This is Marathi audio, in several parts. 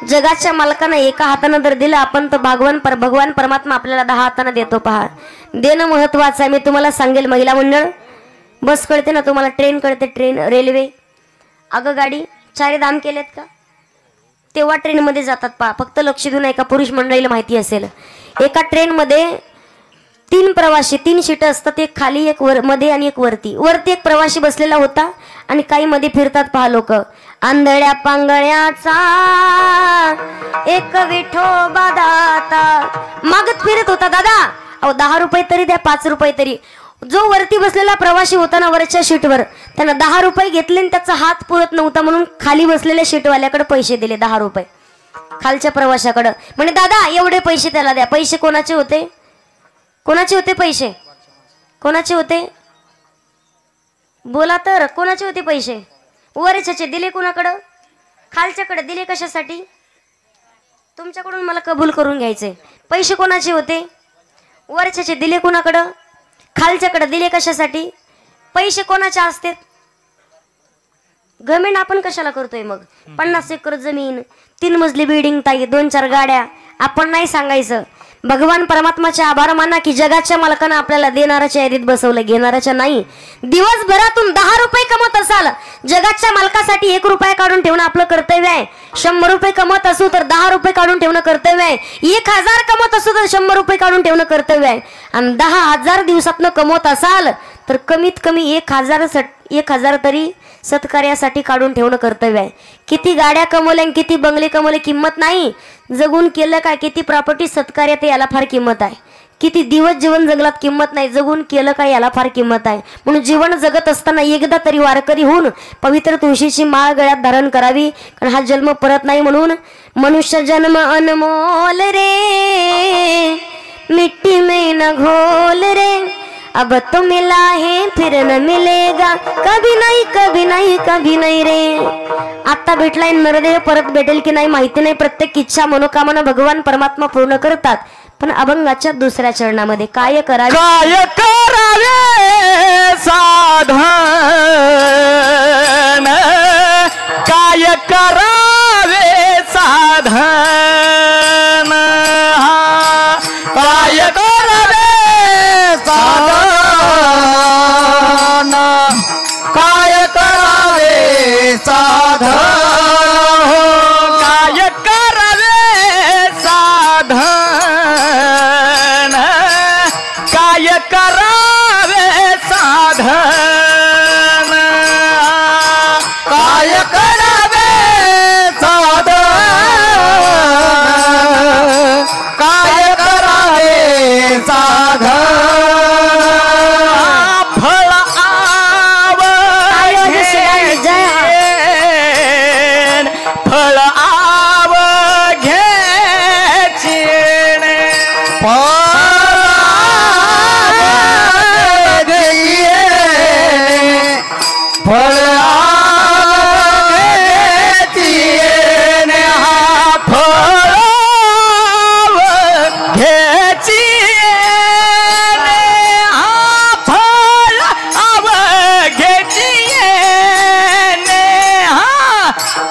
जगाच्या मालकानं एका हातानं जर दिलं आपण तर भगवान परमात्मा आपल्याला 10 हातानं देतो. पहा, देणं महत्वाचं आहे. मी तुम्हाला सांगेल, महिला मंडळ, बस कळते ना तुम्हाला, ट्रेन कळते, ट्रेन, रेल्वे, अगं गाडी, चारी दाम केलेत का? तेव्हा ट्रेनमध्ये जातात. पहा, फक्त लक्ष देऊन ऐका, पुरुष मंडळीला माहिती असेल. एका ट्रेनमध्ये 3 प्रवासी, 3 सीट असतात, एक खाली, एक मध्ये आणि एक वरती. वरती एक प्रवासी बसलेला होता आणि काही मध्ये फिरतात. पहा लोक, आंधळ्या पांगळ्याचा एक विठोबा दाता मागत फिरत होता. दादा अहो 10 रुपये तरी द्या, 5 रुपये तरी. जो वरती बसलेला प्रवासी होता ना वरच्या सीटवर, त्यानं 10 रुपये घेतले आणि त्याचा हात पुरत नव्हता म्हणून खाली बसलेल्या सीटवाल्याकडे पैसे दिले 10 रुपये खालच्या प्रवाशाकडे. म्हणे दादा एवढे पैसे त्याला द्या. पैसे कोणाचे होते? कोणाचे होते पैसे? कोणाचे होते? बोला तर, कोणाचे होते पैसे? वरच्याचे दिले कोणाकडं? खालच्याकडे दिले. कशासाठी? तुमच्याकडून मला कबूल करून घ्यायचे. पैसे कोणाचे होते? वरच्याचे दिले कोणाकडं? खालच्याकडे दिले. कशासाठी? पैसे कोणाचे असतात? गमेंट आपण कशाला करतोय मग? 50 एकर जमीन, 3 मजली बिल्डिंग, ताई 2-4 गाड्या, आपण नाही सांगायचं. भगवान परमात्माचे आभार माना की जगाच्या मालकानं आपल्याला देणाऱ्याच्या यादीत बसवलं, घेणाऱ्याच्या नाही. दिवसभरातून 10 रुपये कमवत असाल, जगाच्या मालकासाठी 1 रुपया काढून ठेवणं आपलं कर्तव्य आहे. 100 रुपये कमवत असू तर 10 रुपये काढून ठेवणं कर्तव्य आहे. 1000 कमवत असू तर 100 रुपये काढून ठेवणं कर्तव्य आहे. आणि 10,000 दिवसातनं कमवत असाल तर कमीत कमी 1,000 तरी सत्कार्यासाठी काढून ठेवणं कर्तव्य आहे. किती गाड्या कमवल्या, किती बंगले कमवले, किंमत नाही. जगून केलं काय, किती प्रॉपर्टी सत्कार्यात, याला फार किंमत आहे. किती दिवस जीवन जगलात, किंमत नाही. जगून केलं काय, याला फार किंमत आहे. म्हणून जीवन जगत असताना एकदा तरी वारकरी होऊन पवित्र तुळशीची माळ गळ्यात धारण करावी, कारण हा जन्म परत नाही. म्हणून मनुष्य जन्म अनमोल रे, मिट्टी में न घोल रे, अब तो मिला है फिर न मिलेगा, कभी नाही कभी नाही कभी नाही रे. आता भेटलाय नरदेव, परत भेटेल की नाही माहिती नाही. प्रत्येक इच्छा मनोकामना भगवान परमात्मा पूर्ण करतात. पण अभंगाच्या 2ऱ्या चरणामध्ये काय करावे? काय करावे साधन, काय करावे साधन, काय करावे साधन, काय करावे साधन, काय करावे साधन, काय करावे साधन, काय करावे साधन, काय करावे साधन. फळ आव फळ आव घ्यायचे, फळ आव घ्यायची, हा फळ आव घ्यायची, हा फळ आव घ्यायची, हा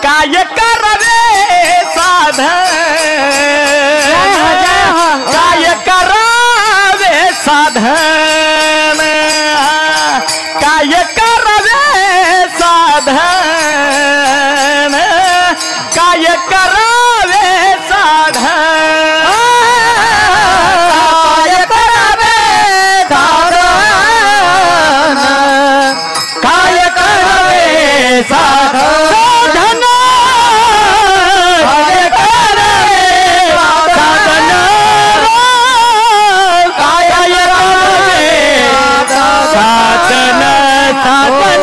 काय करावे साधन, काय करावे साधन, काय करावे साधन, काय करावे साधन, काय करावे साधन, काय करावे साधन, काय करावे साधन, काय साधन, साधन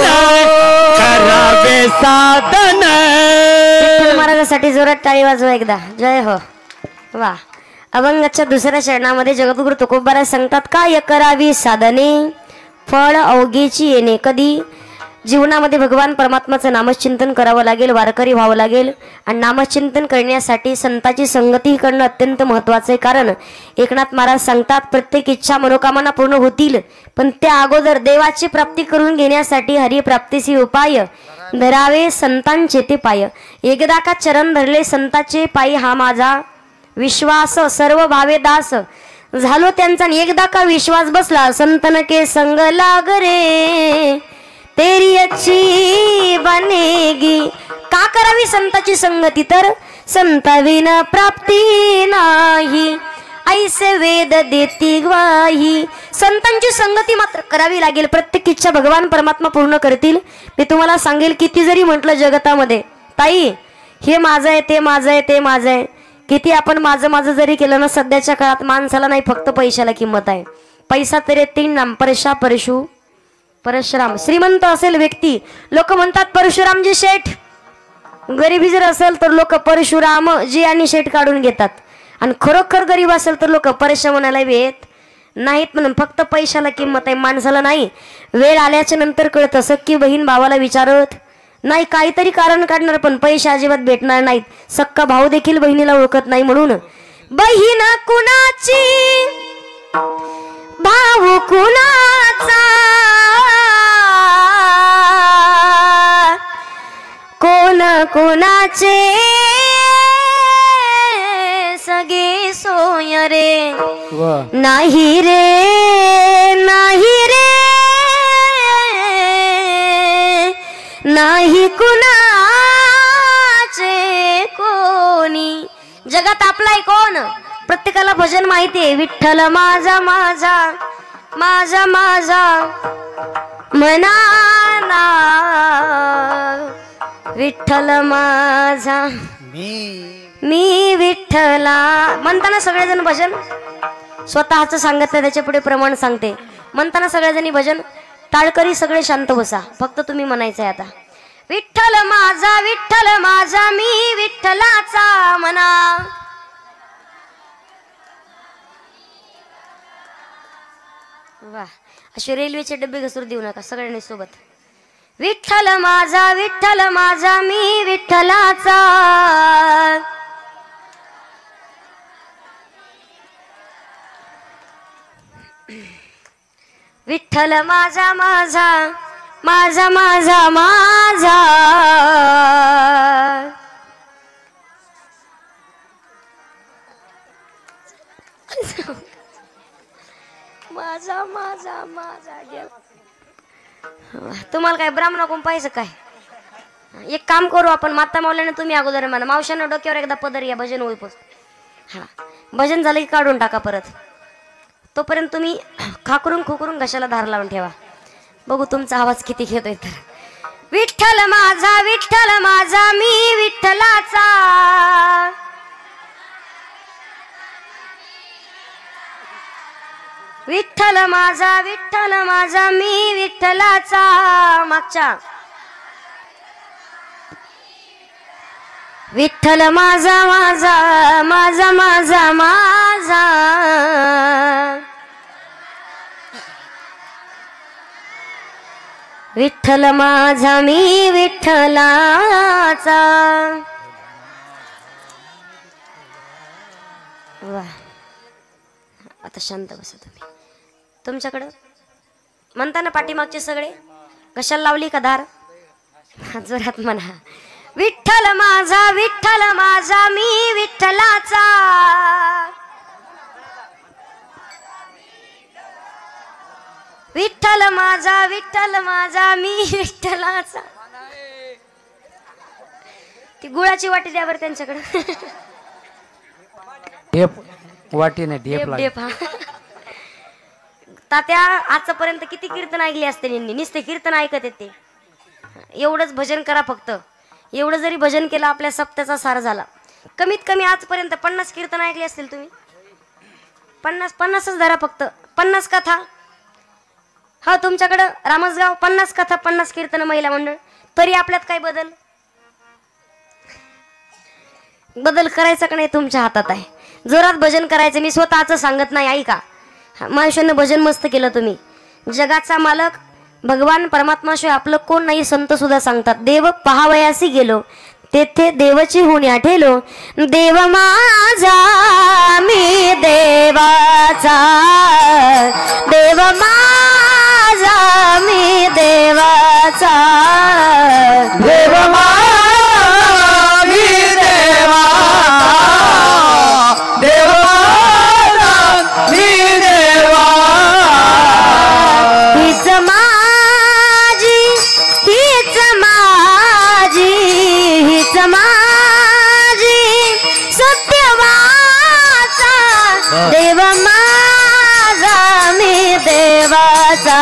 करावे साधन. महाराजांसाठी जोरात टाळी वाजवा एकदा. जय हो. वा. अभंगाच्या 2ऱ्या चरणामध्ये जगद्गुरु तुकोबाराज सांगतात, काय करावी साधने, फळ अवघेची येणे. कधी जीवनामध्ये भगवान परमात्माचं नामचिंतन करावं लागेल, वारकरी व्हावं लागेल. आणि नामचिंतन करण्यासाठी संताची संगती करणं अत्यंत महत्त्वाचं आहे. कारण एकनाथ महाराज सांगतात, प्रत्येक इच्छा मनोकामना पूर्ण होतील, पण त्या अगोदर देवाची प्राप्ती करून घेण्यासाठी हरिप्राप्तीची उपाय धरावे संतांचे ते पाय. एकदा का चरण धरले संताचे पायी हा माझा विश्वास. सर्व भावे दास झालो त्यांचा. एकदा का विश्वास बसला संतन के संग लाग रे तेरी अच्छी बनेगी. का करावी संताची संगती तर संतविन प्राप्ती नाही ऐसे वेद देती ग्वाही. संतांची संगती मात्र करावी लागेल. प्रत्येक इच्छा भगवान परमात्मा पूर्ण करतील. मी तुम्हाला सांगेल किती जरी म्हटलं जगतामध्ये ताई हे माझं आहे ते माझं आहे ते माझं आहे, किती आपण माझं माझं जरी केलं ना, सध्याच्या काळात माणसाला नाही फक्त पैशाला किंमत आहे. पैसा तरी 3 नाम परशा परशु परशुराम. श्रीमंत असेल व्यक्ती लोक म्हणतात परशुरामजी शेठ. गरिबी जर असेल तर लोक परशुराम जी आणि शेठ काढून घेतात. आणि खरोखर गरीब असेल तर लोक परशा म्हणायला येत नाहीत. म्हणून फक्त पैशाला किंमत आहे, माणसाला नाही. वेळ आल्याच्या नंतर कळत असं की बहीण भावाला विचारत नाही, काहीतरी कारण काढणार पण पैसे अजिबात भेटणार नाहीत. सक्का भाऊ देखील बहिणीला ओळखत नाही. म्हणून बहीण कुणाची भाऊ कुणाचा कोण कोणाचे सगे सोय रे नाही रे नाही रे नाही कुणाचे कोणी. जगात आपलाय कोण? प्रत्येकाला भजन माहितीये. विठ्ठल माझा माझा माझा माझा म्हणाला विठ्ठल माझा मी विठ्ठला. म्हणताना सगळेजण भजन स्वतःच सांगत नाही, त्याच्या पुढे प्रमाण सांगते. म्हणताना सगळेजणी भजन टाळकरी सगळे शांत बसा. फक्त तुम्ही म्हणायचंय आता विठ्ठल माझा मी विठ्ठलाचा म्हणा. वा, असे रेल्वेचे डबे घसरू देऊ नका सगळ्यांनी सोबत. विठ्ठल माझा मी विठ्ठलाचा. विठ्ठल माझा माझा माझा माझा माझा माझा माझा माझा गेला. तुम्हाला काय ब्राह्मणाकडून पाहिजे काय? एक काम करू आपण, माता मावल्याने तुम्ही अगोदर म्हणा, मावशांना डोक्यावर एकदा पदर या भजन होईपोच. हा, भजन झालं की काढून टाका परत. तोपर्यंत तुम्ही खाकरून खुकरून घशाला धार लावून ठेवा. बघू तुमचा आवाज किती घेतोय तर. विठ्ठल माझा मी विठ्ठलाचा. विठ्ठल माझा मी विठ्ठलाचा. मागच्या विठ्ठल माझा माझा माझा माझा माझा विठ्ठल माझा मी विठ्ठलाचा. वा, आता शांत बसा तुम्ही. तुमच्याकडं म्हणताना पाठीमागचे सगळे कशाला लावली का धार? जोरात म्हणा. विठ्ठल माझा मी विठ्ठलाचा. विठ्ठल माझा मी विठ्ठलाचा. ती गुळाची वाटी द्यावर त्यांच्याकडे. वाटी नाही ढेप. तात्या आजपर्यंत किती कीर्तन ऐकले असते यांनी? नुसते कीर्तन ऐकत येते. एवढंच भजन करा फक्त. एवढं जरी भजन केलं आपल्या सप्त्याचा सार झाला. कमीत कमी आजपर्यंत 50 कीर्तन ऐकले असतील तुम्ही. 50च धरा फक्त. 50 कथा. हा, तुमच्याकडं रामसगाव 50 कथा 50 कीर्तन महिला मंडळ. तरी आपल्यात काय बदल करायचा का नाही तुमच्या हातात आहे. जोरात भजन करायचं. मी स्वतःच सांगत नाही, ऐका. मनुष्यानं भजन मस्त केलं तुम्ही. जगाचा मालक भगवान परमात्माशिवाय आपलं कोण नाही संत सुद्धा सांगतात. देव पहावयासी गेलो तेथे देवाची होणी आठेलो. देव माझा मी देवाचा, देव माझा मी देवाचा, देव माझा मी देवाचा, देव माझा मी देवाचा. हीच माझी, हीच माझी, हीच माझी सत्यवाचा, देव माझा मी देवाचा,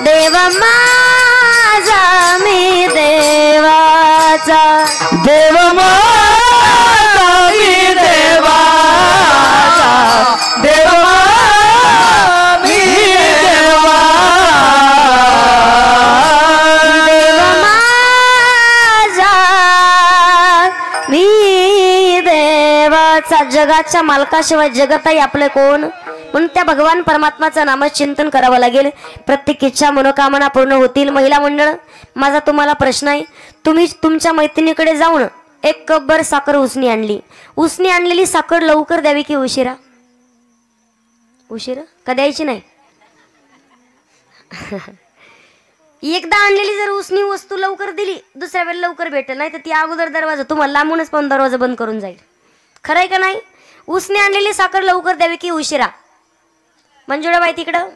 देव माझा मी देवाचा. देव माझा मी देवाचा, देव माझा मी देवाचा. मी देवाचा. जगाच्या मालकाशिवाय जगताई आपले कोण? म्हणून त्या भगवान परमात्माचं नामच चिंतन करावं लागेल. प्रत्येक इच्छा मनोकामना पूर्ण होतील. महिला मंडळ, माझा तुम्हाला प्रश्न आहे. तुम्ही तुमच्या मैत्रिणीकडे जाऊन एक कपभर साखर उसनी आणली. उसनी आणलेली साखर लवकर द्यावी की उशिरा? उशिरा का द्यायची नाही? एकदा आणलेली जर उसनी वस्तू लवकर दिली, दुसऱ्या वेळेला लवकर भेटेल. नाही तर ती अगोदर दरवाजा तुम्हाला लांबूनच पण दरवाजा बंद करून जाईल. खरं आहे का नाही? उसने आणलेली साखर लवकर द्यावी की उशिरा? मंजुळाबाई तिकडं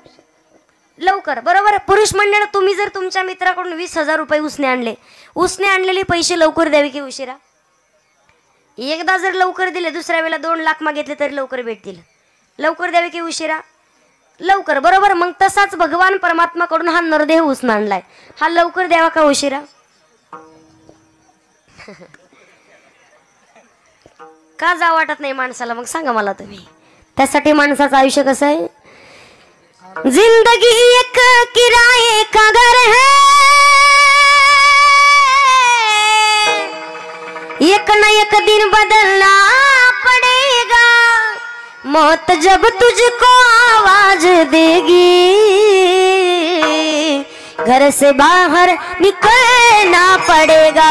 लवकर. बरोबर. पुरुष मंडळ, तुम्ही जर तुमच्या मित्राकडून 20,000 रुपये उसने आणले, उसने आणलेले पैसे लवकर द्यावे की उशिरा? एकदा जर लवकर दिले, दुसऱ्या वेळेला 2 लाख मागितले तरी लवकर भेटतील. लवकर द्यावे की उशिरा? लवकर. बरोबर. मग तसाच भगवान परमात्माकडून हा नरदेह उसने आणलाय, हा लवकर द्यावा का उशिरा? का जा वाटत नाही माणसाला? मग सांगा मला तुम्ही. त्यासाठी माणसाचं आयुष्य कसं आहे? जिंदगी एक किराए का घर है, एक न एक दिन बदलना पड़ेगा, मौत जब तुझको आवाज देगी, घर से बाहर निकलना पड़ेगा,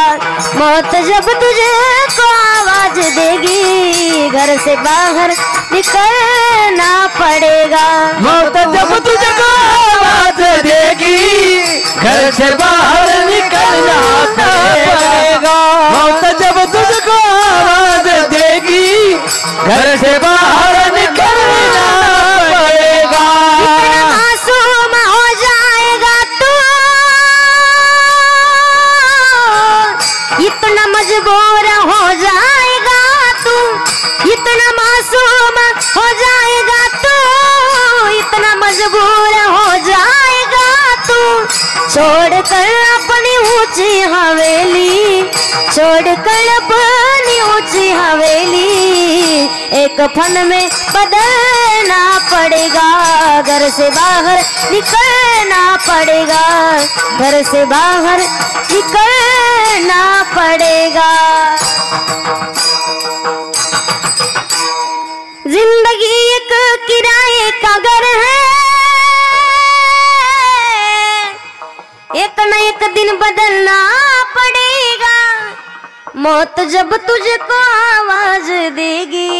मौत जब तुझको आवाज देगी, घर से बाहर निकलना पड़ेगा, मौत जब तुझको आवाज देगी, घर से बाहर निकलना पड़ेगा, मौत जब तुझको आवाज देगी, घर से बाहर निकलना पड़ेगा. इतना मासूम हो जाएगा तू, इतना मजबूर हो जाएगा तू, इतना मासूम हो जाएगा तू, इतना मजबूर हो जाएगा तू, छोड़कर अपनी ऊंची हवेली, छोड़कर अपनी ऊंची हवेली, एक फन में बदलना पड़ेगा, घर से बाहर निकलना पड़ेगा, घर से बाहर निकलना पड़ेगा. जिंदगी एक किराए का घर है, एक न एक दिन बदलना पड़ेगा, मौत जब तुझको आवाज देगी,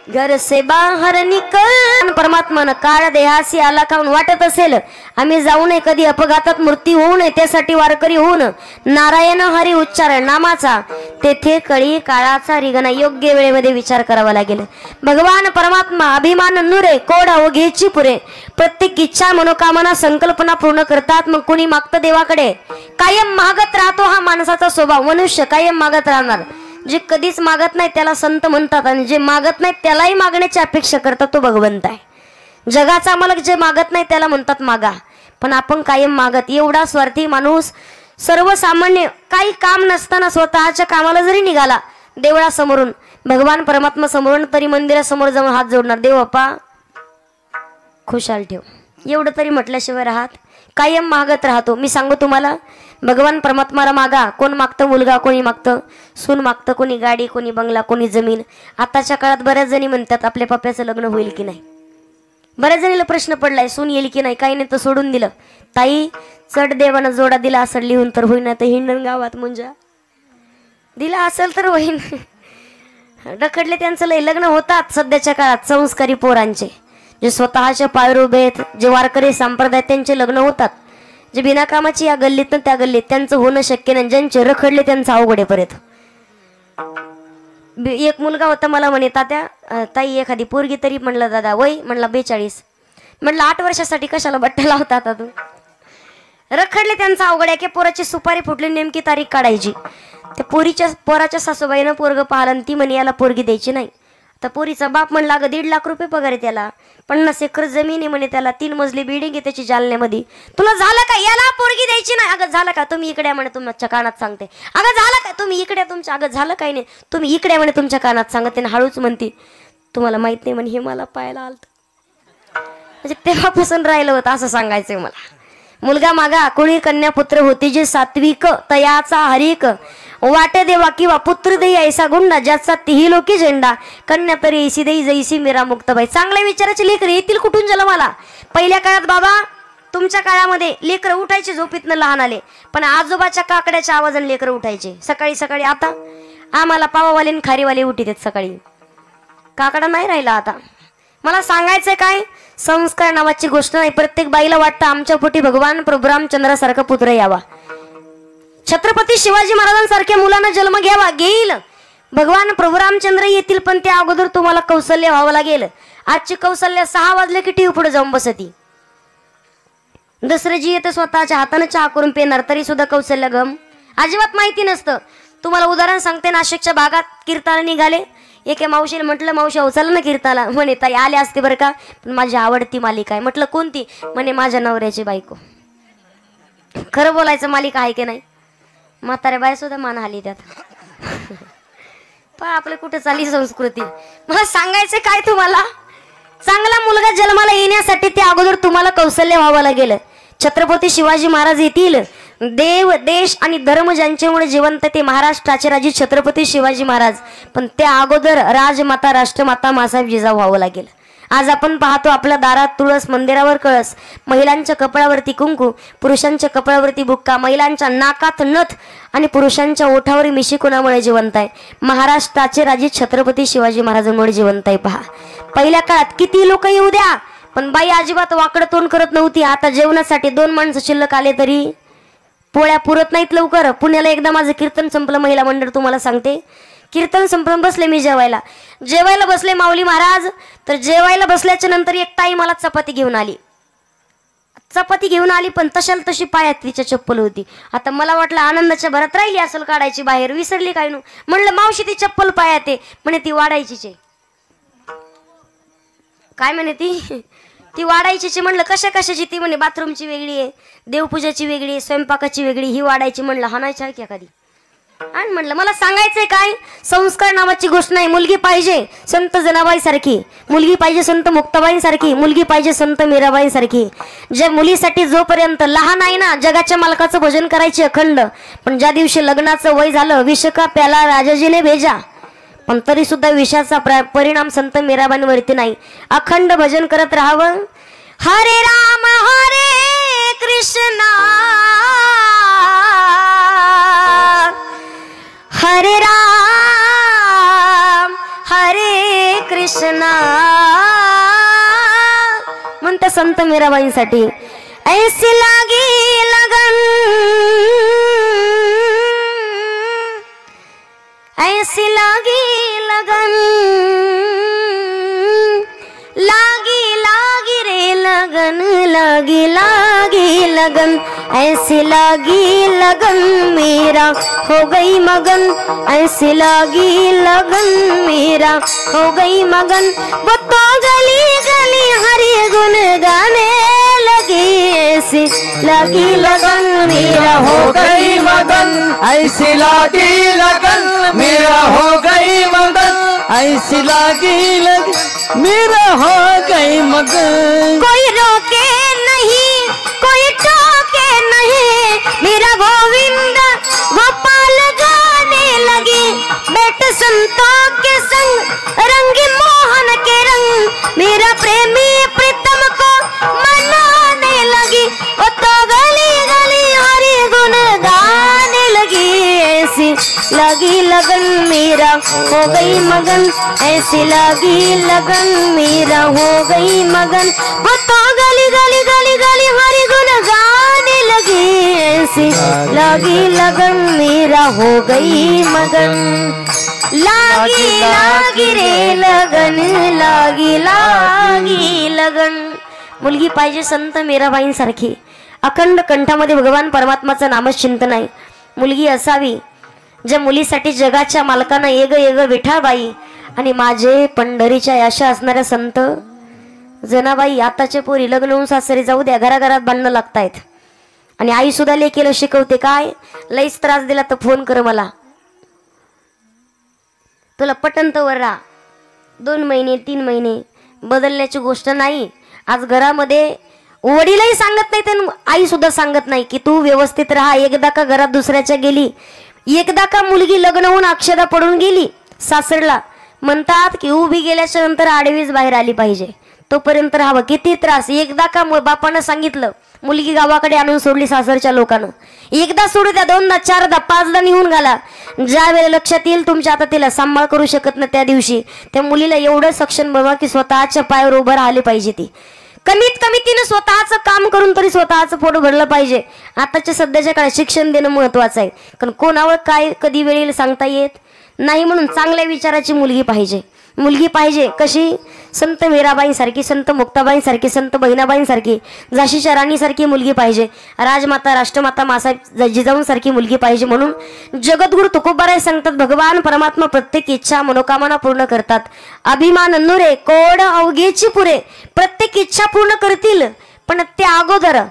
घर से बाहर निकल. परमात्मानं काळ देहासी आला खाऊन वाटत असेल आम्ही जाऊ नये, कधी अपघातात मृत्यू होऊ नये, त्यासाठी वारकरी होऊन नारायण हरी उच्चारण नामाचा, तेथे कळी काळाचा रिगणा योग्य वेळेमध्ये विचार करावा लागेल. भगवान परमात्मा अभिमान नुरे कोड अवघेची पुरे, प्रत्येक इच्छा मनोकामना संकल्पना पूर्ण करतात. मग कुणी मागतं देवाकडे, कायम मागत राहतो हा माणसाचा स्वभाव. मनुष्य कायम मागत राहणार. जे कधीच मागत नाही त्याला संत म्हणतात, आणि जे मागत नाही त्यालाही मागण्याची अपेक्षा करतात तो भगवंत आहे. जगाचा मालक जे मागत नाही त्याला म्हणतात मागा, पण आपण कायम मागत. एवढा स्वार्थी माणूस सर्वसामान्य काही काम नसताना स्वतःच्या कामाला जरी निघाला देवळासमोरून भगवान परमात्मा समोरून, तरी मंदिरासमोर जाऊन हात जोडणार, देव बाप्पा खुशाल ठेव, एवढं तरी म्हटल्याशिवाय राहत. कायम मागत राहतो. मी सांगू तुम्हाला, भगवान परमात्माला मागा. कोण मागतं मुलगा, कोणी मागतं सून मागतं, कोणी गाडी, कोणी बंगला, कोणी जमीन. आताच्या काळात बऱ्याच जणी म्हणतात आपल्या पप्प्याचं लग्न होईल की नाही. बऱ्याच जणीला प्रश्न पडलाय सून येईल की नाही, काही नाही तर सोडून दिलं. ताई चढ देवानं जोडा दिला असं लिहून तर होईना, तर हिंडण गावात मुंजा दिला असेल तर होईन. रखडले त्यांचं लय लग्न होतात सध्याच्या काळात. संस्कारी पोरांचे जे स्वतःच्या पायावर उभे आहेत, जे वारकरी संप्रदाय त्यांचे लग्न होतात. जे बिनाकामाची या गल्लीत ना त्या गल्लीत त्यांचं होणं शक्य नाही. ज्यांचे रखडले त्यांचं अवघड आहे परत. एक मुलगा होता मला म्हणे तात्या ताई एखादी पोरगी तरी. म्हणलं दादा वय, म्हणला 42. म्हणलं 8 वर्षासाठी कशाला बट्ट्या लावता आता तू. रखडले त्यांचं अवघड आहे की पोराची सुपारी फुटली नेमकी तारीख काढायची. त्या पोराच्या सासूबाईनं पोरग पाहिलं आणि ती म्हणे याला पोरगी द्यायची नाही. तर पोरीचा बाप म्हणला अगं 1.5 लाख रुपये पगार आहे त्याला, 50 एकर जमीन आहे म्हणे त्याला, 3 मजली बिल्डिंग आहे त्याची जालन्यामध्ये. तुला झालं का याला पोरगी द्यायची नाही. अगं झालं का तुम्ही इकडे म्हणे तुमच्या कानात सांगते. अगं झालं का तुम्ही इकडे तुमच्या. अगं झालं काही नाही तुम्ही इकडे म्हणे तुमच्या कानात सांगते. ना हळूच म्हणते तुम्हाला माहित नाही म्हणे हे मला पाहायला आलत. म्हणजे तेव्हापासून राहिलं होतं असं सांगायचंय मला. मुलगा मागा कोणी कन्या पुत्र होती जे सात्विक तयाचा हरिक वाटे देवा किंवा पुत्र देई ऐसा गुंडा ज्याचा तिही लोकी झेंडा कन्या तरी ऐसी देई जैसी मीरा मुक्ताबाई. चांगल्या विचाराचे लेकर येतील कुठून जन्माला. पहिल्या काळात बाबा तुमच्या काळामध्ये लेकर उठायचे झोपीतनं लहान आले, पण आजोबाच्या काकड्याच्या आवाजाने लेकर उठायचे सकाळी सकाळी. आता आम्हाला पावावाले आणि खारीवाले उठीत आहेत सकाळी. काकडा नाही राहिला आता. मला सांगायचं काय, संस्कार नावाची गोष्ट नाही. प्रत्येक बाईला वाटतं आमच्या पोटी भगवान प्रभू रामचंद्रासारखा पुत्र यावा, छत्रपती शिवाजी महाराजांसारख्या मुलांना जन्म घ्यावा. घेईल भगवान प्रभू रामचंद्र येतील, पण त्या अगोदर तुम्हाला कौशल्य व्हावं लागेल. आजची कौशल्य 6 वाजले की टीव्ही पुढे जाऊन बसती. दुसरे जी येते स्वतःच्या हाताने चहा करून पेणार तरी सुद्धा कौशल्य गम अजिबात माहिती नसतं. तुम्हाला उदाहरण सांगते, नाशिकच्या भागात कीर्तन निघाले. एके मावशीने म्हटलं मावशी अवचाल ना कीर्तनाला. म्हणे ताई आले असते बरं का, पण माझी आवडती मालिका आहे. म्हटलं कोणती. म्हणे माझ्या नवऱ्याची बायको. खरं बोलायचं मालिका आहे की नाही. म्हाताऱ्या बाय सुद्धा मान हली त्यात. पण आपलं कुठे चालली संस्कृती. मला सांगायचं काय तुम्हाला, चांगला मुलगा जन्माला येण्यासाठी ते अगोदर तुम्हाला कौशल्य व्हावं लागेल. छत्रपती शिवाजी महाराज येतील. देव देश आणि धर्म ज्यांच्यामुळे जिवंत ते महाराष्ट्राचे राजे छत्रपती शिवाजी महाराज, पण त्या अगोदर राजमाता राष्ट्रमाता मासाहेब जिजाऊ व्हावं लागेल. आज आपण पाहतो आपल्या दारात तुळस, मंदिरावर कळस, महिलांच्या कपड्यावरती कुंकू, पुरुषांच्या कपड्यावरती बुक्का, महिलांच्या नाकात नथ आणि पुरुषांच्या ओठावर मिशी कोणामुळे जिवंत आहे. महाराष्ट्राचे राजे छत्रपती शिवाजी महाराजांमुळे जिवंत आहे. पहा पहिल्या काळात किती लोक येऊ द्या, पण बाई अजिबात वाकडं तोंड करत नव्हती. आता जेवणासाठी 2 माणसं शिल्लक आले तरी पोळ्या पुरत नाहीत लवकर. पुण्याला एकदा माझं कीर्तन संपलं, महिला मंडळ तुम्हाला सांगते. कीर्तन संपलं बसले मी जेवायला बसले माऊली महाराज. तर जेवायला बसल्याच्या नंतर एक ताई मला चपाती घेऊन आली, पण तशाला तशी पायात तिच्या चप्पल होती. आता मला वाटलं आनंदाच्या भरात राहिली असेल काढायची बाहेर, विसरली काय नु. म्हणलं मावशी ती चप्पल पायात आहे. म्हणे ती वाढायचीच आहे. काय म्हणे ती वाढायची. म्हणलं कशा कशाची. ती म्हणे बाथरूमची वेगळी आहे, देवपूजाची वेगळी आहे, स्वयंपाकाची वेगळी, ही वाढायची. म्हणलं हाणायची आहे की कधी. आणि म्हणलं मला सांगायचंय काय, संस्कार नावाची गोष्ट नाही. मुलगी पाहिजे संत जनाबाई सारखी, मुलगी पाहिजे संत मुक्ताबाई सारखी, मुलगी पाहिजे संत मीराबाई सारखी. ज्या मुलीसाठी जोपर्यंत लहान आहे ना जगाच्या मालकाचं भजन करायचे अखंड, पण ज्या दिवशी लग्नाचं वय झालं विष का प्याला राजाजीने भेजा, पण तरी सुद्धा विषाचा परिणाम संत मीराबाईंवरती नाही. अखंड भजन करत राहावं. हरे राम हरे कृष्णा हरे राम हरे कृष्णा म्हणते संत मीराबाईंसाठी. ऐसी लागी लगन ऐसी लागी लगन लागी लागी रे लगन लागी लागी लगन ऐसी लागी लगन मेरा हो गई मगन ऐसी लागी लगन मेरा हो गई मगन. वो तो गली गली हरि गुण गाने लगी ऐसी लागी लगन मेरा हो गई मगन ऐसी लागी लगन मेरा हो गई मगन ऐसी लागी लगन मेरा हो गई मगन. कोई रोके नहीं कोई टोके नहीं मेरा गोविंद गोपाल गाने लगी. बैठ संतों के संग रंग मोहन के रंग मेरा प्रेमी प्रीतम ऐसी लगी लगन मेरा हो गई मगन, ऐसी लगी लगन मेरा हो गई मगन, वो तो गली गली गली गली हरी गुन गाने लगी, ऐसी लगी लगन मेरा हो गई मगन, लागी लागी रे लगन, लागी लागी लगन। मुलगी पाहिजे संत मीराबाईंसारखी, अखंड कंठामध्ये भगवान परमात्माचं नामच चिंतन आहे. मुलगी असावी ज्या मुलीसाठी जगाच्या मालकानं येग येग विठाबाई आणि माझे पंढरीच्या अशा असणाऱ्या संत जनाबाई. आताच्या पोरी लग्न होऊन सासरी जाऊ द्या, घराघरात भांडणं लागतायत. आणि आई सुद्धा लेकीला शिकवते काय, लईच त्रास दिला तर फोन कर मला, तुला पटन तर राहा. 2 महिने 3 महिने बदलण्याची गोष्ट नाही. आज घरामध्ये वडीलही सांगत नाही तर आई सुद्धा सांगत नाही की तू व्यवस्थित राहा. एकदा का घरात दुसऱ्याच्या गेली, एकदा का मुलगी लग्न होऊन अक्षदा पडून गेली सासरला, म्हणतात की उभी गेल्याच्या नंतर आडवीच बाहेर आली पाहिजे, तोपर्यंत राहावं. किती त्रास. एकदा का बापानं सांगितलं मुलगी गावाकडे आणून सोडली सासरच्या लोकांना, एकदा सोडू द्या, 2दा 4दा 5दा निघून घाला, ज्या वेळेला लक्षात येईल तुमच्या आता तिला सांभाळ करू शकत नाही त्या दिवशी त्या मुलीला एवढं सक्षम बनवा की स्वतःच्या पायावर उभं राहिले पाहिजे. ती कमीत कमी तिने स्वतःचं काम करून तरी स्वतःचं पोट भरलं पाहिजे. आताच्या सध्याच्या काळात शिक्षण देणं महत्वाचं आहे, कारण कोणावर काय कधी वेळेला सांगता येत नाही. म्हणून चांगल्या विचाराची मुलगी पाहिजे. मुलगी पाहिजे कशी, संत मीराबाईंसारखी, संत मुक्ताबाईंसारखी, संत बहिणाबाईंसारखी, झाशीच्या राणीसारखी मुलगी पाहिजे. राजमाता राष्ट्रमाता मासाहेब जिजाऊंसारखी मुलगी पाहिजे. म्हणून जगद्गुरु तुकोबाराय सांगतात भगवान परमात्मा प्रत्येक इच्छा मनोकामना पूर्ण करतात. अभिमान नुरे कोड अवघेची पुरे, प्रत्येक इच्छा पूर्ण करतील पण त्या अगोदर